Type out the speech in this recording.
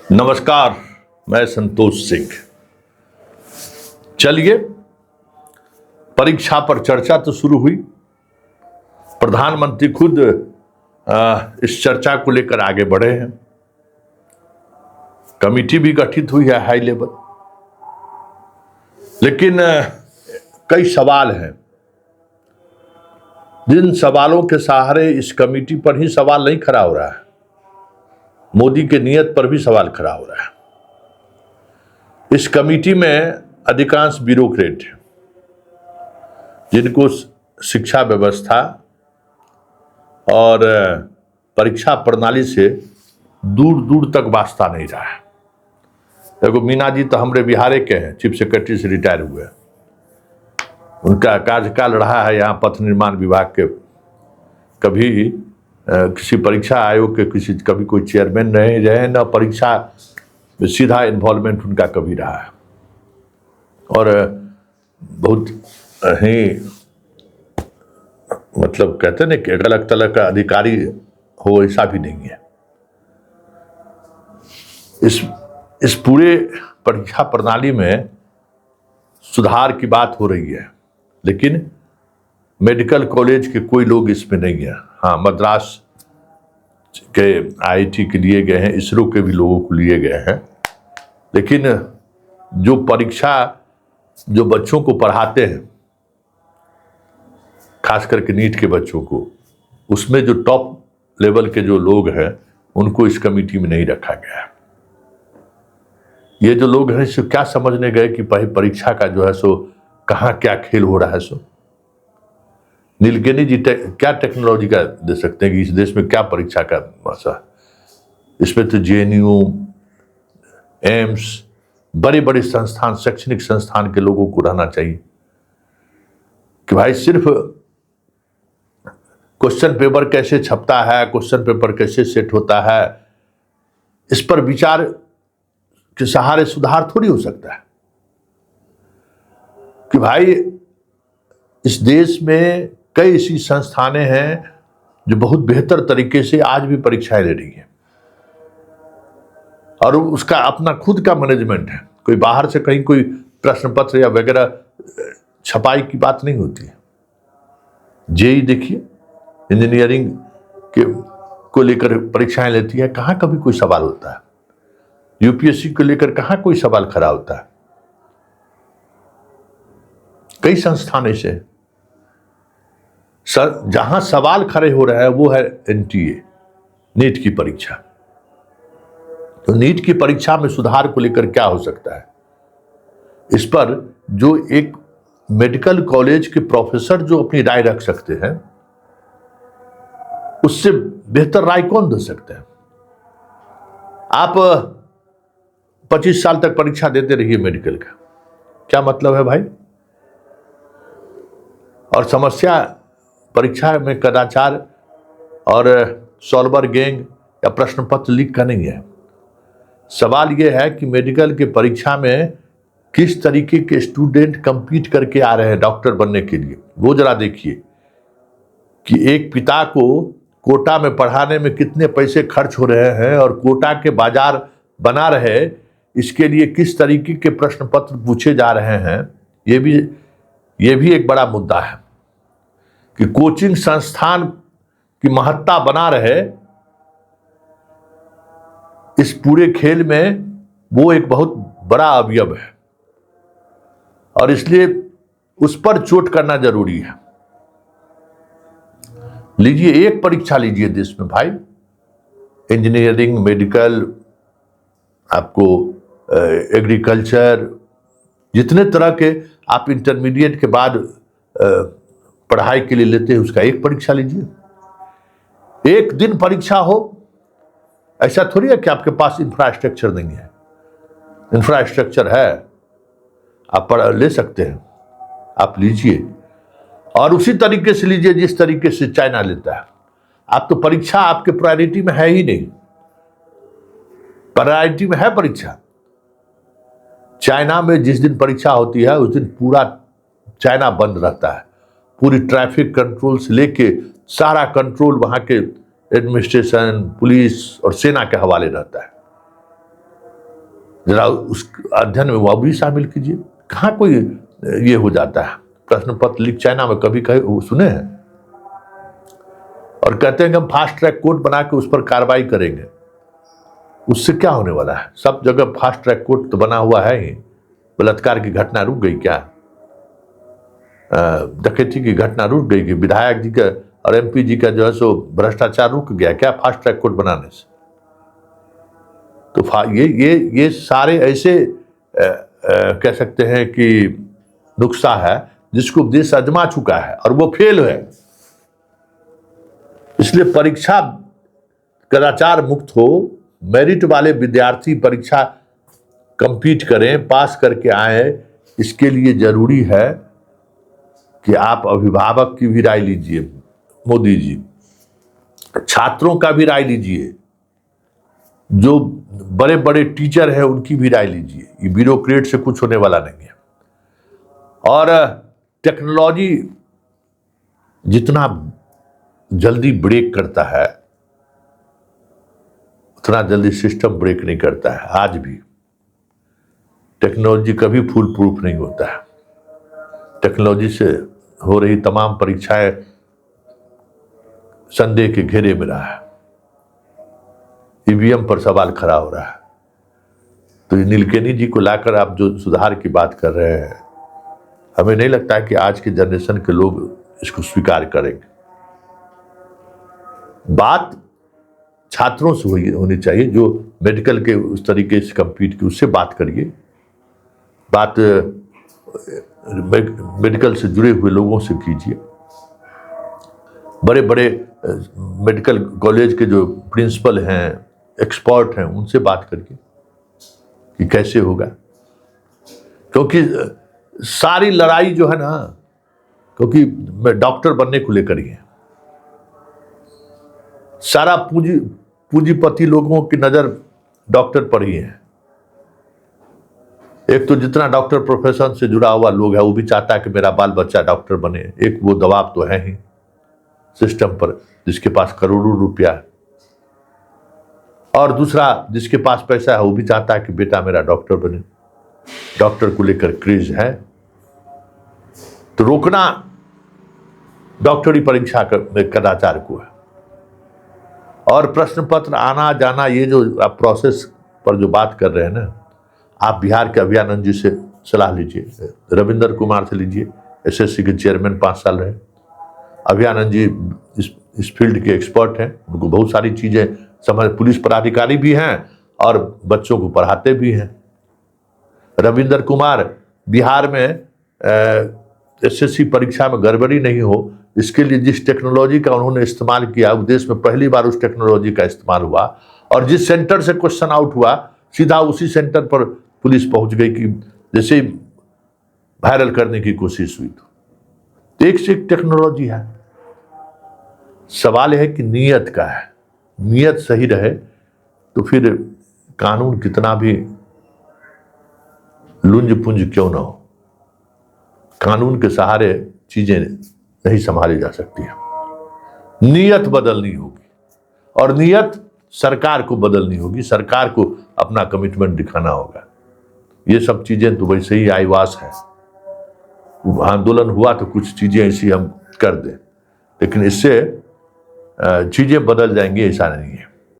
नमस्कार, मैं संतोष सिंह। चलिए, परीक्षा पर चर्चा तो शुरू हुई। प्रधानमंत्री खुद इस चर्चा को लेकर आगे बढ़े हैं। कमेटी भी गठित हुई है हाई लेवल, लेकिन कई सवाल हैं। जिन सवालों के सहारे इस कमेटी पर ही सवाल नहीं खड़ा हो रहा है, मोदी के नियत पर भी सवाल खड़ा हो रहा है। इस कमेटी में अधिकांश ब्यूरोक्रेट हैं, जिनको शिक्षा व्यवस्था और परीक्षा प्रणाली से दूर दूर तक वास्ता नहीं रहा है। देखो, मीना जी तो हमारे बिहार के हैं, चीफ सेक्रेटरी से रिटायर हुए। उनका कार्यकाल रहा है यहाँ पथ निर्माण विभाग के। कभी किसी परीक्षा आयोग के कभी कोई चेयरमैन नहीं रहे, न परीक्षा में सीधा इन्वॉल्वमेंट उनका कभी रहा है। और बहुत ही मतलब कहते हैं ना कि अलग तरह का अधिकारी हो, ऐसा भी नहीं है। इस पूरे परीक्षा प्रणाली में सुधार की बात हो रही है, लेकिन मेडिकल कॉलेज के कोई लोग इसमें नहीं है। हाँ, मद्रास के आईआईटी के लिए गए हैं, इसरो के भी लोगों को लिए गए हैं, लेकिन जो परीक्षा जो बच्चों को पढ़ाते हैं, खास करके नीट के बच्चों को, उसमें जो टॉप लेवल के जो लोग हैं उनको इस कमेटी में नहीं रखा गया है। ये जो लोग हैं सो क्या समझने गए कि परीक्षा का जो है सो कहाँ क्या खेल हो रहा है। सो नीलकेनी जी क्या टेक्नोलॉजी का दे सकते हैं कि इस देश में क्या परीक्षा का भाषा। इसमें तो जेएनयू, एम्स, बड़े बड़े संस्थान, शैक्षणिक संस्थान के लोगों को रहना चाहिए कि भाई सिर्फ क्वेश्चन पेपर कैसे छपता है, क्वेश्चन पेपर कैसे सेट होता है, इस पर विचार के सहारे सुधार थोड़ी हो सकता है। कि भाई इस देश में कई ऐसी संस्थानें हैं जो बहुत बेहतर तरीके से आज भी परीक्षाएं ले रही हैं, और उसका अपना खुद का मैनेजमेंट है। कोई बाहर से कहीं कोई प्रश्न पत्र या वगैरह छपाई की बात नहीं होती है। जेई देखिए, इंजीनियरिंग के को लेकर परीक्षाएं लेती है, कहाँ कभी कोई सवाल होता है। यूपीएससी को लेकर कहाँ कोई सवाल खड़ा होता है। कई संस्थान ऐसे हैं जहां सवाल खड़े हो रहे हैं, वो है एनटीए, नीट की परीक्षा। तो नीट की परीक्षा में सुधार को लेकर क्या हो सकता है, इस पर जो एक मेडिकल कॉलेज के प्रोफेसर जो अपनी राय रख सकते हैं, उससे बेहतर राय कौन दे सकते हैं। आप 25 साल तक परीक्षा देते रहिए मेडिकल का, क्या मतलब है भाई। और समस्या परीक्षा में कदाचार और सॉल्वर गैंग या प्रश्न पत्र लीक का नहीं है। सवाल यह है कि मेडिकल के परीक्षा में किस तरीके के स्टूडेंट कंपीट करके आ रहे हैं डॉक्टर बनने के लिए। वो जरा देखिए कि एक पिता को कोटा में पढ़ाने में कितने पैसे खर्च हो रहे हैं, और कोटा के बाजार बना रहे, इसके लिए किस तरीके के प्रश्न पत्र पूछे जा रहे हैं। ये भी एक बड़ा मुद्दा है कि कोचिंग संस्थान की महत्ता बना रहे इस पूरे खेल में, वो एक बहुत बड़ा अवयव है, और इसलिए उस पर चोट करना जरूरी है। लीजिए, एक परीक्षा लीजिए देश में भाई, इंजीनियरिंग, मेडिकल, आपको एग्रीकल्चर, जितने तरह के आप इंटरमीडिएट के बाद पढ़ाई के लिए लेते हैं, उसका एक परीक्षा लीजिए। एक दिन परीक्षा हो, ऐसा थोड़ी है कि आपके पास इंफ्रास्ट्रक्चर नहीं है। इंफ्रास्ट्रक्चर है, आप ले सकते हैं, आप लीजिए, और उसी तरीके से लीजिए जिस तरीके से चाइना लेता है। आप तो परीक्षा आपके प्रायोरिटी में है ही नहीं। प्रायोरिटी में है परीक्षा। चाइना में जिस दिन परीक्षा होती है उस दिन पूरा चाइना बंद रहता है। पूरी ट्रैफिक कंट्रोल से लेके सारा कंट्रोल वहां के एडमिनिस्ट्रेशन, पुलिस और सेना के हवाले रहता है। जरा उस अध्ययन में वह भी शामिल कीजिए। कहाँ कोई ये हो जाता है। प्रश्न पत्र लीक चाइना में कभी कहे सुने हैं? और कहते हैं कि हम फास्ट ट्रैक कोर्ट बना के उस पर कार्रवाई करेंगे। उससे क्या होने वाला है? सब जगह फास्ट ट्रैक कोर्ट तो बना हुआ है ही। बलात्कार की घटना रुक गई क्या? डकैती की घटना रुक गई कि विधायक जी का और एमपी जी का जो है सो भ्रष्टाचार रुक गया क्या फास्ट ट्रैक कोर्ट बनाने से? तो ये सारे ऐसे कह सकते हैं कि नुस्खा है जिसको देश आजमा चुका है और वो फेल है। इसलिए परीक्षा कदाचार मुक्त हो, मेरिट वाले विद्यार्थी परीक्षा कंपीट करें, पास करके आए। इसके लिए जरूरी है कि आप अभिभावक की भी राय लीजिए, मोदी जी, छात्रों का भी राय लीजिए, जो बड़े बड़े टीचर हैं उनकी भी राय लीजिए। ये ब्यूरोक्रेट से कुछ होने वाला नहीं है। और टेक्नोलॉजी जितना जल्दी ब्रेक करता है उतना जल्दी सिस्टम ब्रेक नहीं करता है। आज भी टेक्नोलॉजी कभी फुल प्रूफ नहीं होता है। टेक्नोलॉजी से हो रही तमाम परीक्षाएं संदेह के घेरे में रहा है। ईवीएम पर सवाल खड़ा हो रहा है। तो नीलकेनी जी को लाकर आप जो सुधार की बात कर रहे हैं, हमें नहीं लगता है कि आज के जनरेशन के लोग इसको स्वीकार करेंगे। बात छात्रों से होनी चाहिए जो मेडिकल के उस तरीके से कंपीट की, उससे बात करिए। बात मेडिकल से जुड़े हुए लोगों से कीजिए। बड़े बड़े मेडिकल कॉलेज के जो प्रिंसिपल हैं, एक्सपर्ट हैं, उनसे बात करिए कि कैसे होगा। क्योंकि सारी लड़ाई जो है ना, क्योंकि मैं डॉक्टर बनने को लेकर ही है। सारा पूंजीपति लोगों की नजर डॉक्टर पर ही है। एक तो जितना डॉक्टर प्रोफेशन से जुड़ा हुआ लोग है वो भी चाहता है कि मेरा बाल बच्चा डॉक्टर बने। एक वो दबाव तो है ही सिस्टम पर, जिसके पास करोड़ों रुपया है। और दूसरा जिसके पास पैसा है वो भी चाहता है कि बेटा मेरा डॉक्टर बने। डॉक्टर को लेकर क्रेज है। तो रोकना डॉक्टरी परीक्षा कदाचार को है। और प्रश्न पत्र आना जाना, ये जो आप प्रोसेस पर जो बात कर रहे हैं ना, आप बिहार के अभियानंद जी से सलाह लीजिए, रविंदर कुमार से लीजिए, एसएससी के चेयरमैन 5 साल रहे। अभियानंद जी इस फील्ड के एक्सपर्ट हैं, उनको बहुत सारी चीज़ें समझ, पुलिस पदाधिकारी भी हैं और बच्चों को पढ़ाते भी हैं। रविंदर कुमार बिहार में एसएससी परीक्षा में गड़बड़ी नहीं हो, इसके लिए जिस टेक्नोलॉजी का उन्होंने इस्तेमाल किया, देश में पहली बार उस टेक्नोलॉजी का इस्तेमाल हुआ। और जिस सेंटर से क्वेश्चन आउट हुआ सीधा उसी सेंटर पर पुलिस पहुंच गई कि जैसे वायरल करने की कोशिश हुई। तो एक से एक टेक्नोलॉजी है। सवाल है कि नीयत का है। नीयत सही रहे तो फिर कानून कितना भी लुंज पुंज क्यों ना हो, कानून के सहारे चीजें नहीं संभाली जा सकती है। नीयत बदलनी होगी और नीयत सरकार को बदलनी होगी। सरकार को अपना कमिटमेंट दिखाना होगा। ये सब चीजें तो वैसे ही आईवास है। आंदोलन हुआ तो कुछ चीजें ऐसी हम कर दें, लेकिन इससे चीजें बदल जाएंगी ऐसा नहीं है।